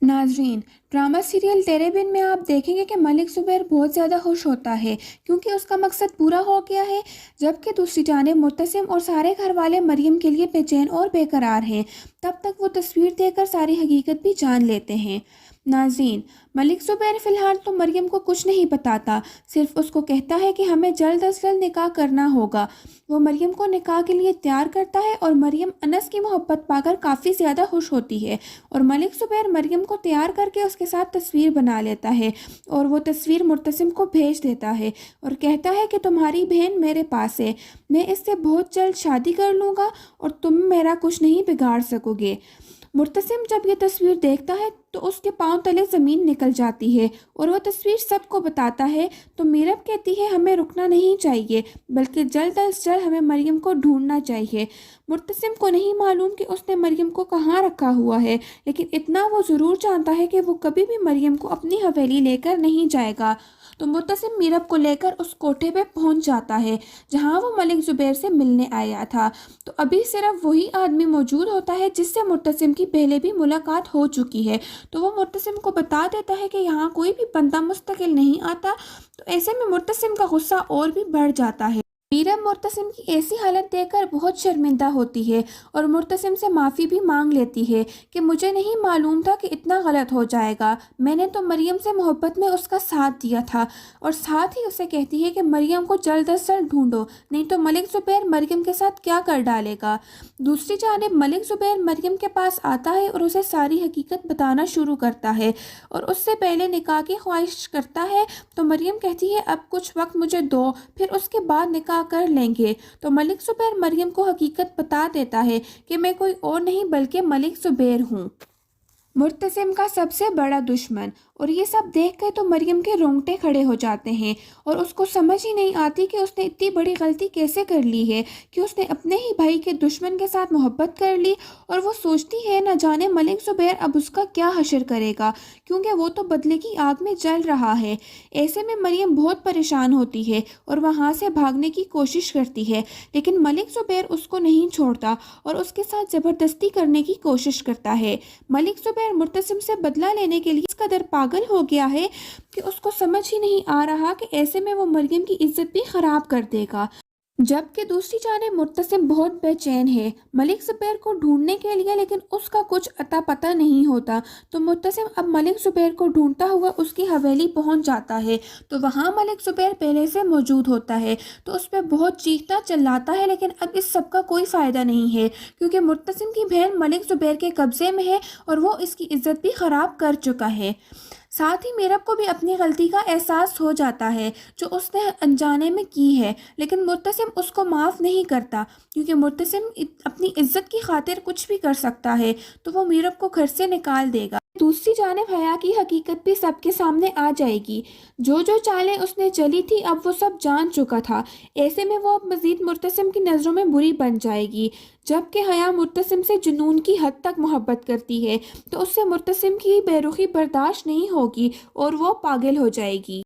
नाजरीन, drama serial तेरे बिन में आप देखेंगे कि मलिक ज़ुबैर बहुत ज़्यादा खुश होता है क्योंकि उसका मकसद पूरा हो गया है। जबकि दूसरी जानिब मुर्तसिम और सारे घर वाले मरियम के लिए बेचैन और बेकरार हैं। तब तक वो तस्वीर देखकर सारी हकीकत भी जान लेते हैं। नाज़रीन, मलिक ज़ुबैर फ़िलहाल तो मरियम को कुछ नहीं बताता, सिर्फ उसको कहता है कि हमें जल्द अज जल्द निकाह करना होगा। वो मरियम को निकाह के लिए तैयार करता है और मरियम अनस की मोहब्बत पाकर काफ़ी ज़्यादा खुश होती है। और मलिक ज़ुबैर मरियम को तैयार करके उसके साथ तस्वीर बना लेता है और वो तस्वीर मुर्तसिम को भेज देता है और कहता है कि तुम्हारी बहन मेरे पास है, मैं इससे बहुत जल्द शादी कर लूँगा और तुम मेरा कुछ नहीं बिगाड़ सकोगे। मुर्तसिम जब ये तस्वीर देखता है तो उसके पांव तले ज़मीन निकल जाती है और वह तस्वीर सबको बताता है। तो मीरब कहती है हमें रुकना नहीं चाहिए बल्कि जल्द अज जल्द हमें मरियम को ढूंढना चाहिए। मुर्तसिम को नहीं मालूम कि उसने मरियम को कहाँ रखा हुआ है, लेकिन इतना वो ज़रूर जानता है कि वो कभी भी मरियम को अपनी हवेली लेकर नहीं जाएगा। तो मुर्तसिम मीरब को लेकर उस कोठे पे पहुंच जाता है जहां वो मलिक ज़ुबैर से मिलने आया था। तो अभी सिर्फ वही आदमी मौजूद होता है जिससे मुर्तसिम की पहले भी मुलाकात हो चुकी है। तो वो मुर्तसिम को बता देता है कि यहाँ कोई भी बंदा मुस्तकिल नहीं आता। तो ऐसे में मुर्तसिम का गुस्सा और भी बढ़ जाता है। मीरब मुर्तसिम की ऐसी हालत देखकर बहुत शर्मिंदा होती है और मुर्तसिम से माफ़ी भी मांग लेती है कि मुझे नहीं मालूम था कि इतना गलत हो जाएगा, मैंने तो मरियम से मोहब्बत में उसका साथ दिया था। और साथ ही उसे कहती है कि मरियम को जल्द अज जल्द ढूंढो, नहीं तो मलिक ज़ुबैर मरियम के साथ क्या कर डालेगा। दूसरी जानिब मलिक ज़ुबैर मरियम के पास आता है और उसे सारी हकीकत बताना शुरू करता है और उससे पहले निकाह की ख्वाहिश करता है। तो मरियम कहती है अब कुछ वक्त मुझे दो, फिर उसके बाद निकाह कर लेंगे। तो मलिक ज़ुबैर मरियम को हकीकत बता देता है कि मैं कोई और नहीं बल्कि मलिक ज़ुबैर हूँ, मुर्तसिम का सबसे बड़ा दुश्मन। और ये सब देख कर तो मरियम के रोंगटे खड़े हो जाते हैं और उसको समझ ही नहीं आती कि उसने इतनी बड़ी गलती कैसे कर ली है कि उसने अपने ही भाई के दुश्मन के साथ मोहब्बत कर ली। और वो सोचती है न जाने मलिक ज़ुबैर अब उसका क्या हशर करेगा, क्योंकि वो तो बदले की आग में जल रहा है। ऐसे में मरियम बहुत परेशान होती है और वहाँ से भागने की कोशिश करती है, लेकिन मलिक ज़ुबैर उसको नहीं छोड़ता और उसके साथ ज़बरदस्ती करने की कोशिश करता है। मलिक ज़ुबैर मुर्तसिम से बदला लेने के लिए इस कदर पागल हो गया है कि उसको समझ ही नहीं आ रहा कि ऐसे में वो मरियम की इज्जत भी खराब कर देगा। जबकि दूसरी जानिब मुर्तसिम बहुत बेचैन है मलिक ज़ुबैर को ढूंढने के लिए, लेकिन उसका कुछ अता पता नहीं होता। तो मुर्तसिम अब मलिक ज़ुबैर को ढूंढता हुआ उसकी हवेली पहुंच जाता है। तो वहां मलिक ज़ुबैर पहले से मौजूद होता है तो उस पर बहुत चीखता चिल्लाता है, लेकिन अब इस सब का कोई फ़ायदा नहीं है क्योंकि मुर्तसिम की बहन मलिक ज़ुबैर के कब्ज़े में है और वो इसकी इज्जत भी ख़राब कर चुका है। साथ ही मीरब को भी अपनी गलती का एहसास हो जाता है जो उसने अनजाने में की है, लेकिन मुर्तसिम उसको माफ़ नहीं करता क्योंकि मुर्तसिम अपनी इज्जत की खातिर कुछ भी कर सकता है। तो वो मीरब को घर से निकाल देगा। दूसरी जानिब हया की हकीकत भी सबके सामने आ जाएगी। जो जो चालें उसने चली थी अब वो सब जान चुका था। ऐसे में वो अब मज़ीद मुर्तसिम की नज़रों में बुरी बन जाएगी। जबकि हया मुर्तसिम से जुनून की हद तक मोहब्बत करती है तो उससे मुर्तसिम की बेरुखी बर्दाश्त नहीं होगी और वो पागल हो जाएगी।